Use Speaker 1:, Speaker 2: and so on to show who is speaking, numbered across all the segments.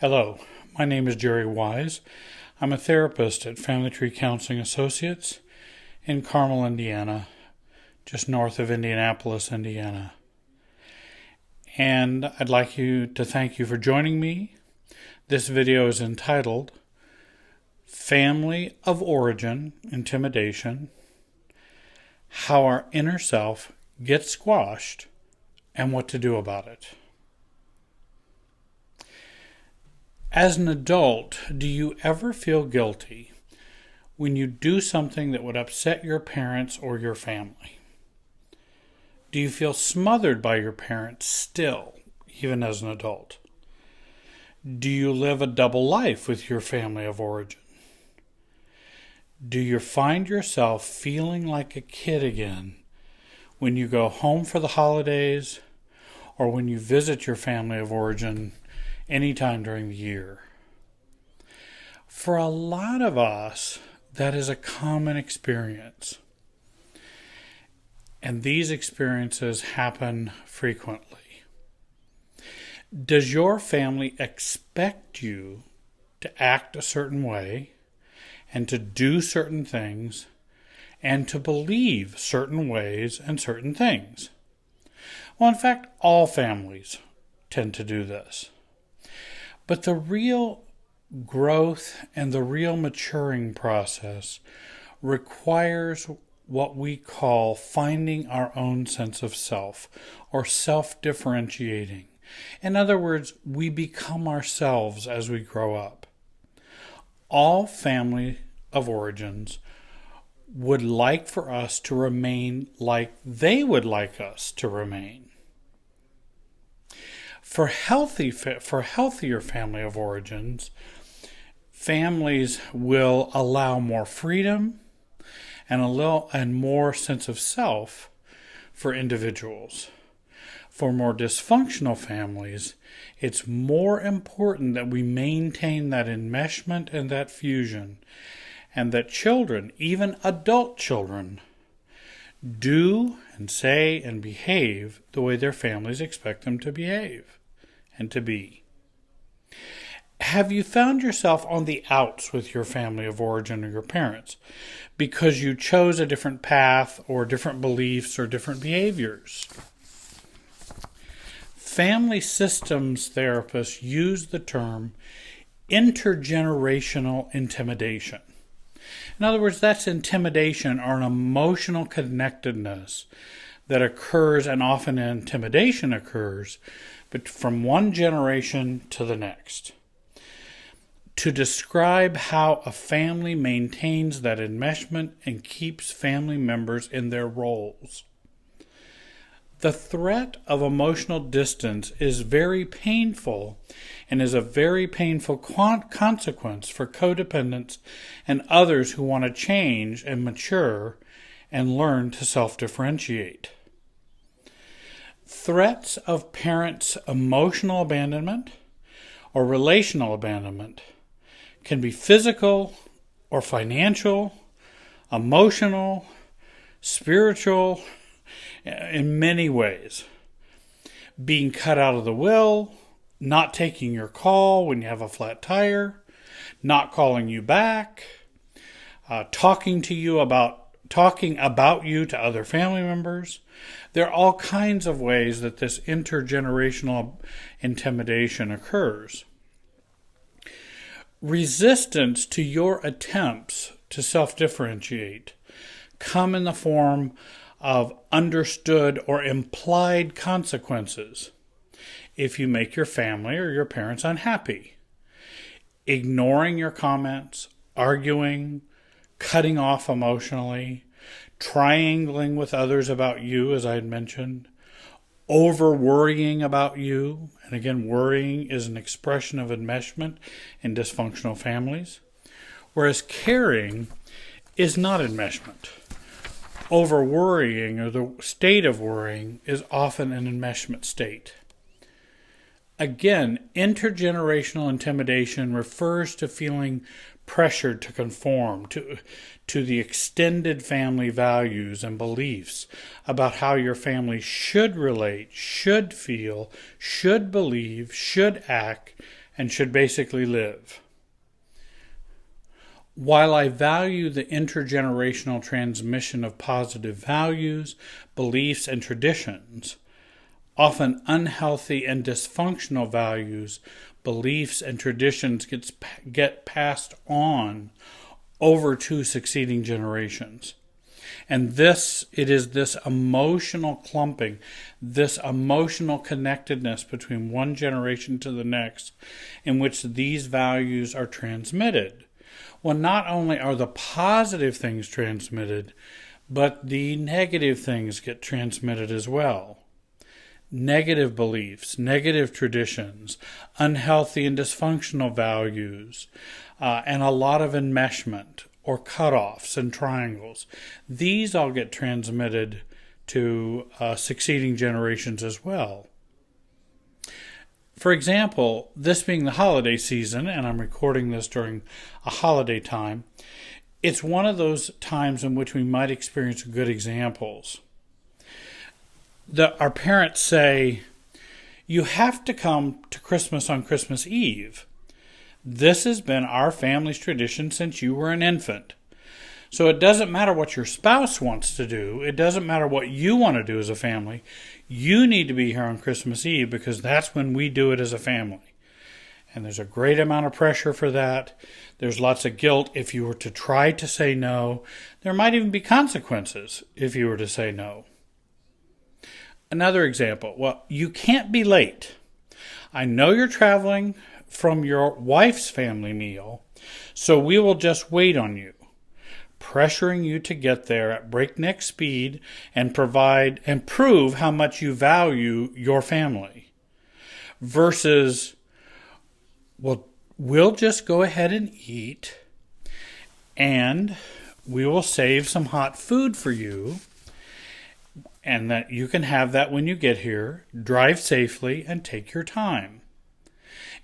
Speaker 1: Hello, my name is Jerry Wise. I'm a therapist at Family Tree Counseling Associates in Carmel, Indiana, just north of Indianapolis, Indiana. And I'd like to thank you for joining me. This video is entitled Family of Origin Intimidation: How Our Inner Self Gets Squashed and What to Do About It. As an adult, do you ever feel guilty when you do something that would upset your parents or your family? Do you feel smothered by your parents still, even as an adult? Do you live a double life with your family of origin? Do you find yourself feeling like a kid again when you go home for the holidays or when you visit your family of origin anytime during the year? For a lot of us, that is a common experience. And these experiences happen frequently. Does your family expect you to act a certain way and to do certain things and to believe certain ways and certain things? Well, in fact, all families tend to do this. But the real growth and the real maturing process requires what we call finding our own sense of self, or self-differentiating. In other words, we become ourselves as we grow up. All family of origins would like for us to remain like they would like us to remain. For healthier family of origins, families will allow more freedom and more sense of self for individuals. For more dysfunctional families, it's more important that we maintain that enmeshment and that fusion, and that children, even adult children, do and say and behave the way their families expect them to behave and to be. Have you found yourself on the outs with your family of origin or your parents because you chose a different path or different beliefs or different behaviors? Family systems therapists use the term intergenerational intimidation. In other words, that's intimidation, or an emotional connectedness that occurs, and often intimidation occurs, but from one generation to the next, to describe how a family maintains that enmeshment and keeps family members in their roles. The threat of emotional distance is very painful and is a very painful consequence for codependents and others who want to change and mature and learn to self-differentiate. Threats of parents' emotional abandonment or relational abandonment can be physical or financial, emotional, spiritual, in many ways. Being cut out of the will, not taking your call when you have a flat tire, not calling you back, talking about you to other family members. There are all kinds of ways that this intergenerational intimidation occurs. Resistance to your attempts to self-differentiate come in the form of understood or implied consequences if you make your family or your parents unhappy. Ignoring your comments, arguing, cutting off emotionally, triangling with others about you, as I had mentioned, over-worrying about you. And again, worrying is an expression of enmeshment in dysfunctional families, whereas caring is not enmeshment. Over-worrying, or the state of worrying, is often an enmeshment state. Again, intergenerational intimidation refers to feeling pressured to conform to the extended family values and beliefs about how your family should relate, should feel, should believe, should act, and should basically live. While I value the intergenerational transmission of positive values, beliefs, and traditions, often unhealthy and dysfunctional values, beliefs, and traditions get passed on over to succeeding generations. And it is this emotional clumping, this emotional connectedness between one generation to the next, in which these values are transmitted. Well, not only are the positive things transmitted, but the negative things get transmitted as well. Negative beliefs, negative traditions, unhealthy and dysfunctional values, and a lot of enmeshment or cutoffs and triangles. These all get transmitted to succeeding generations as well. For example, this being the holiday season, and I'm recording this during a holiday time, it's one of those times in which we might experience good examples. Our parents say, you have to come to Christmas on Christmas Eve. This has been our family's tradition since you were an infant. So it doesn't matter what your spouse wants to do. It doesn't matter what you want to do as a family. You need to be here on Christmas Eve because that's when we do it as a family. And there's a great amount of pressure for that. There's lots of guilt if you were to try to say no. There might even be consequences if you were to say no. Another example, well, you can't be late. I know you're traveling from your wife's family meal, so we will just wait on you, pressuring you to get there at breakneck speed and prove how much you value your family. Versus, well, we'll just go ahead and eat, and we will save some hot food for you, and that you can have that when you get here, drive safely, and take your time.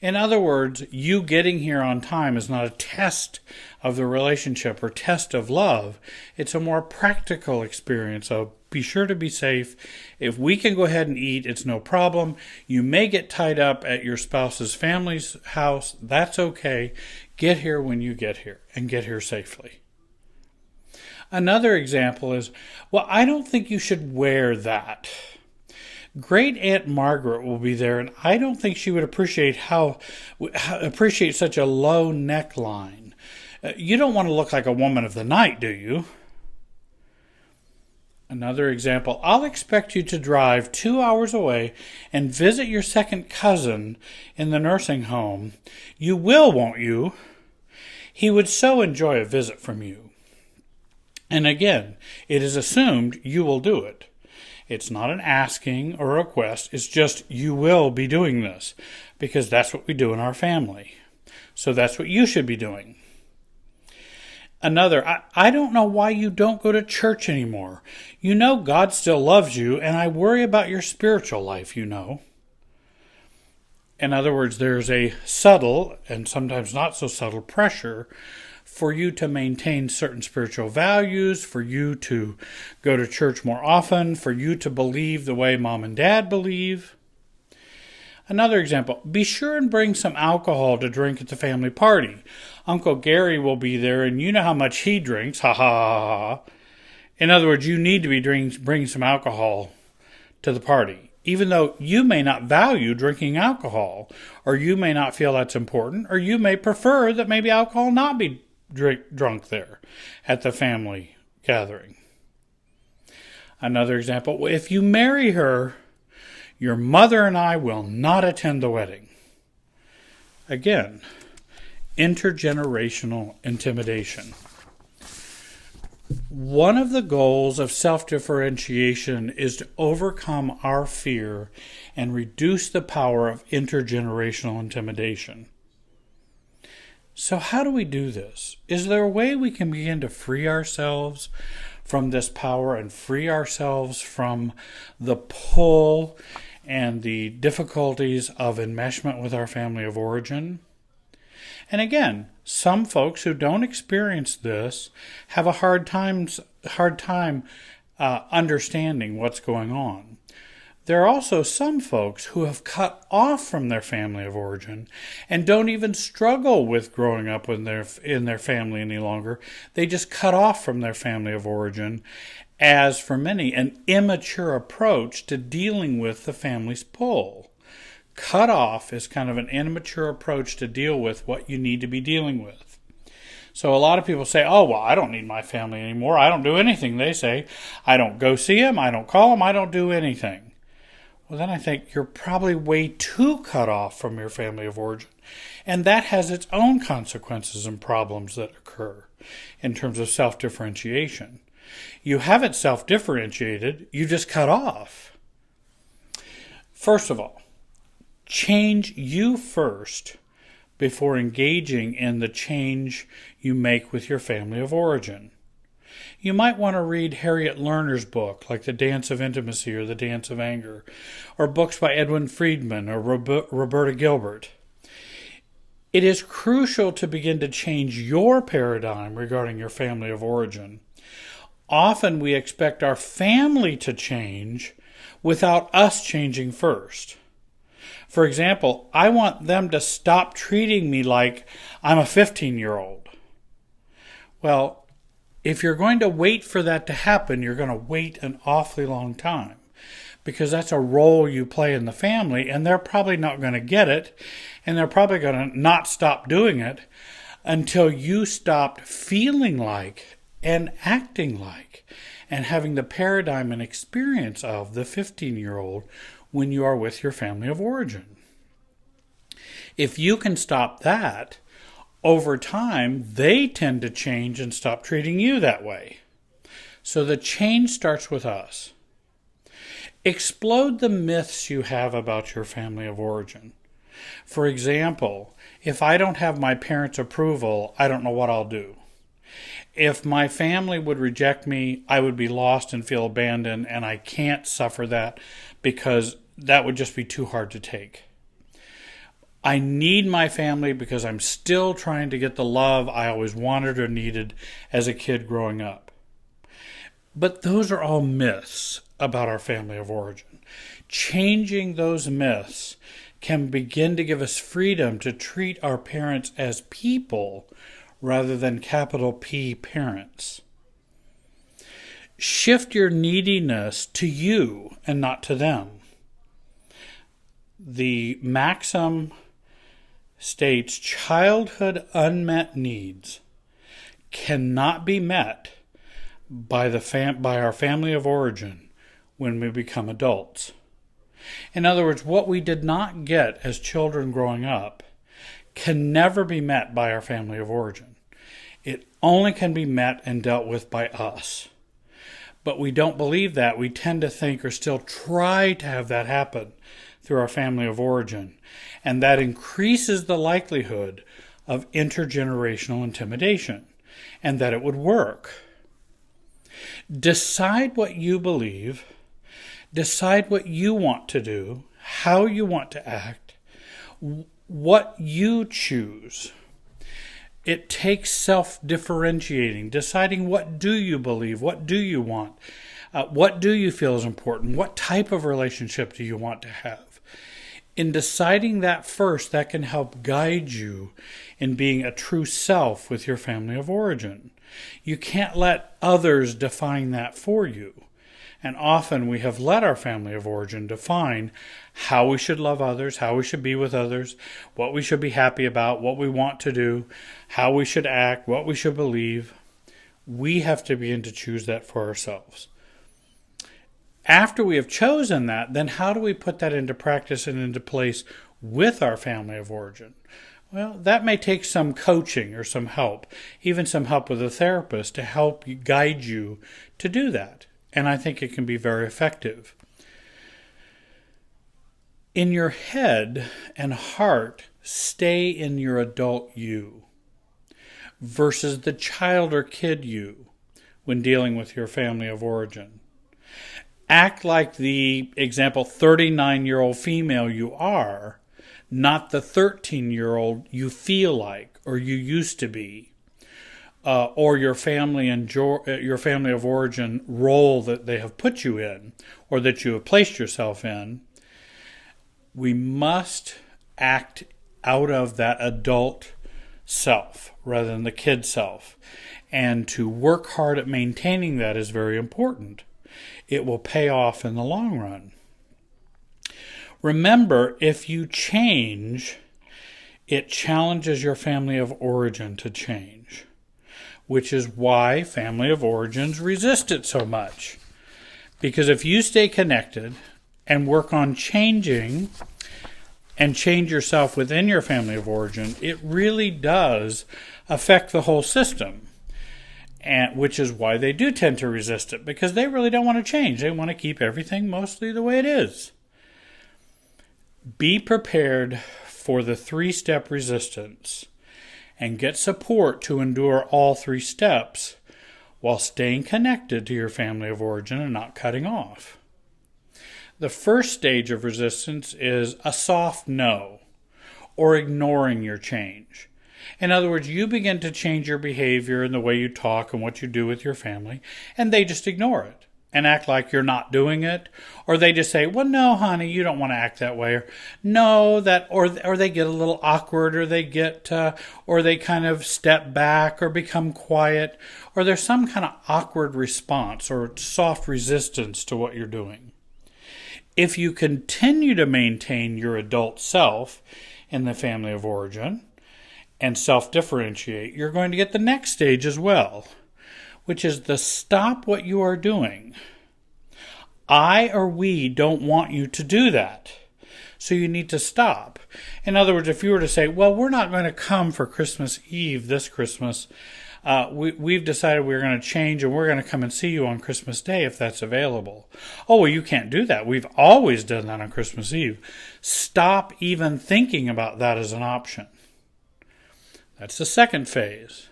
Speaker 1: In other words, you getting here on time is not a test of the relationship or test of love. It's a more practical experience. So be sure to be safe. If we can go ahead and eat, it's no problem. You may get tied up at your spouse's family's house. That's okay. Get here when you get here and get here safely. Another example is, well, I don't think you should wear that. Great Aunt Margaret will be there, and I don't think she would appreciate such a low neckline. You don't want to look like a woman of the night, do you? Another example, I'll expect you to drive 2 hours away and visit your second cousin in the nursing home. You will, won't you? He would so enjoy a visit from you. And again, it is assumed you will do it. It's not an asking or a request. It's just you will be doing this because that's what we do in our family. So that's what you should be doing. Another, I don't know why you don't go to church anymore. You know God still loves you, and I worry about your spiritual life, you know. In other words, there's a subtle and sometimes not so subtle pressure for you to maintain certain spiritual values, for you to go to church more often, for you to believe the way mom and dad believe. Another example, be sure and bring some alcohol to drink at the family party. Uncle Gary will be there, and you know how much he drinks. Ha ha ha ha. In other words, you need to bring some alcohol to the party. Even though you may not value drinking alcohol, or you may not feel that's important, or you may prefer that maybe alcohol not be drunk there at the family gathering. Another example, if you marry her, your mother and I will not attend the wedding. Again, intergenerational intimidation. One of the goals of self-differentiation is to overcome our fear and reduce the power of intergenerational intimidation. So how do we do this? Is there a way we can begin to free ourselves from this power and free ourselves from the pull and the difficulties of enmeshment with our family of origin? And again, some folks who don't experience this have a hard time understanding what's going on. There are also some folks who have cut off from their family of origin and don't even struggle with growing up in their family any longer. They just cut off from their family of origin as, for many, an immature approach to dealing with the family's pull. Cut off is kind of an immature approach to deal with what you need to be dealing with. So a lot of people say, oh, well, I don't need my family anymore. I don't do anything, they say. I don't go see them. I don't call them. I don't do anything. Well, then I think you're probably way too cut off from your family of origin. And that has its own consequences and problems that occur in terms of self-differentiation. You haven't self-differentiated, you just cut off. First of all, change you first before engaging in the change you make with your family of origin. You might want to read Harriet Lerner's book, like The Dance of Intimacy or The Dance of Anger, or books by Edwin Friedman or Roberta Gilbert. It is crucial to begin to change your paradigm regarding your family of origin. Often we expect our family to change without us changing first. For example, I want them to stop treating me like I'm a 15-year-old. Well, if you're going to wait for that to happen, you're going to wait an awfully long time, because that's a role you play in the family, and they're probably not going to get it, and they're probably going to not stop doing it until you stop feeling like and acting like and having the paradigm and experience of the 15-year-old when you are with your family of origin. If you can stop that, over time, they tend to change and stop treating you that way. So the change starts with us. Explode the myths you have about your family of origin. For example, if I don't have my parents' approval, I don't know what I'll do. If my family would reject me, I would be lost and feel abandoned, and I can't suffer that because that would just be too hard to take. I need my family because I'm still trying to get the love I always wanted or needed as a kid growing up. But those are all myths about our family of origin. Changing those myths can begin to give us freedom to treat our parents as people rather than capital P parents. Shift your neediness to you and not to them. The maxim states childhood unmet needs cannot be met by our family of origin when we become adults. In other words, what we did not get as children growing up can never be met by our family of origin. It only can be met and dealt with by us. But we don't believe that. We tend to think or still try to have that happen through our family of origin. And that increases the likelihood of intergenerational intimidation and that it would work. Decide what you believe. Decide what you want to do, how you want to act, what you choose. It takes self-differentiating, deciding what do you believe, what do you want, what do you feel is important, what type of relationship do you want to have. In deciding that first, that can help guide you in being a true self with your family of origin. You can't let others define that for you. And often we have let our family of origin define how we should love others, how we should be with others, what we should be happy about, what we want to do, how we should act, what we should believe. We have to begin to choose that for ourselves. After we have chosen that, then how do we put that into practice and into place with our family of origin? Well, that may take some coaching or some help, even some help with a therapist to help guide you to do that. And I think it can be very effective. In your head and heart, stay in your adult you versus the child or kid you when dealing with your family of origin. Act like the, example, 39-year-old female you are, not the 13-year-old you feel like or you used to be. or your family and your family of origin role that they have put you in, or that you have placed yourself in, we must act out of that adult self rather than the kid self. And to work hard at maintaining that is very important. It will pay off in the long run. Remember, if you change, it challenges your family of origin to change, which is why family of origins resist it so much. Because if you stay connected and work on changing and change yourself within your family of origin, it really does affect the whole system. And which is why they do tend to resist it, because they really don't want to change. They want to keep everything mostly the way it is. Be prepared for the 3-step resistance and get support to endure all 3 steps while staying connected to your family of origin and not cutting off. The first stage of resistance is a soft no, or ignoring your change. In other words, you begin to change your behavior and the way you talk and what you do with your family, and they just ignore it and act like you're not doing it. Or they just say, well, no, honey, you don't want to act that way. Or no, that, or they get a little awkward, or they kind of step back or become quiet, or there's some kind of awkward response or soft resistance to what you're doing. If you continue to maintain your adult self in the family of origin and self-differentiate, you're going to get the next stage as well, which is the stop what you are doing. I or we don't want you to do that, so you need to stop. In other words, if you were to say, well, we're not going to come for Christmas Eve this Christmas, we've decided we're going to change and we're going to come and see you on Christmas Day if that's available. Oh, well, you can't do that. We've always done that on Christmas Eve. Stop even thinking about that as an option. That's the second phase.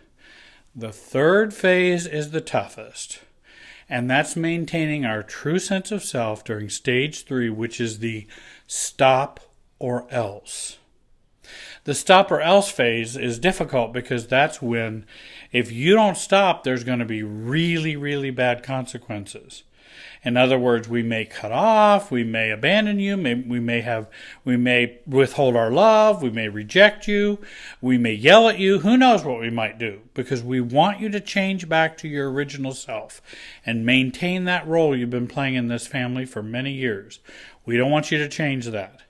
Speaker 1: The third phase is the toughest, and that's maintaining our true sense of self during stage 3, which is the stop or else. The stop or else phase is difficult because that's when, if you don't stop, there's going to be really, really bad consequences. In other words, we may cut off, we may abandon you, we may withhold our love, we may reject you, we may yell at you, who knows what we might do, because we want you to change back to your original self and maintain that role you've been playing in this family for many years. We don't want you to change that.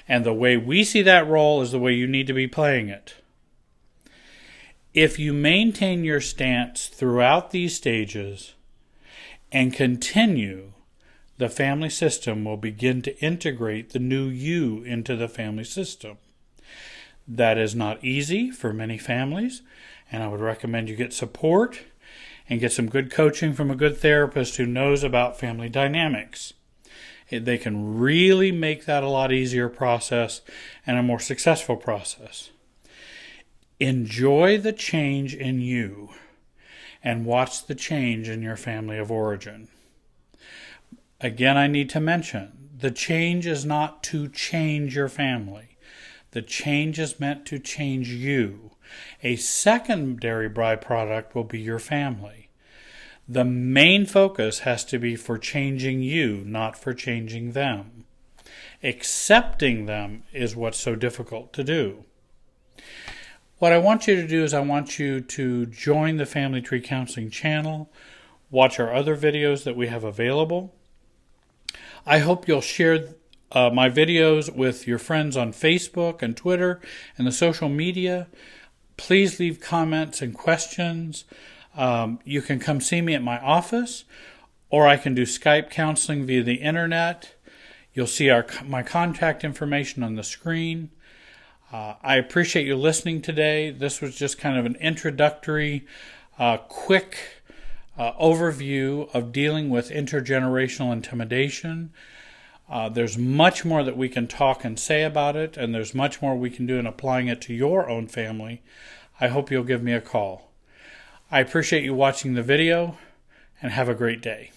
Speaker 1: And the way we see that role is the way you need to be playing it. If you maintain your stance throughout these stages and continue, the family system will begin to integrate the new you into the family system. That is not easy for many families, and I would recommend you get support and get some good coaching from a good therapist who knows about family dynamics. They can really make that a lot easier process and a more successful process. Enjoy the change in you and watch the change in your family of origin. Again, I need to mention, the change is not to change your family. The change is meant to change you. A secondary byproduct will be your family. The main focus has to be for changing you, not for changing them. Accepting them is what's so difficult to do. What I want you to do is I want you to join the Family Tree Counseling channel, watch our other videos that we have available. I hope you'll share my videos with your friends on Facebook and Twitter and the social media. Please leave comments and questions. You can come see me at my office, or I can do Skype counseling via the internet. You'll see my contact information on the screen. I appreciate you listening today. This was just kind of an introductory, quick overview of dealing with intergenerational intimidation. There's much more that we can talk and say about it, and there's much more we can do in applying it to your own family. I hope you'll give me a call. I appreciate you watching the video, and have a great day.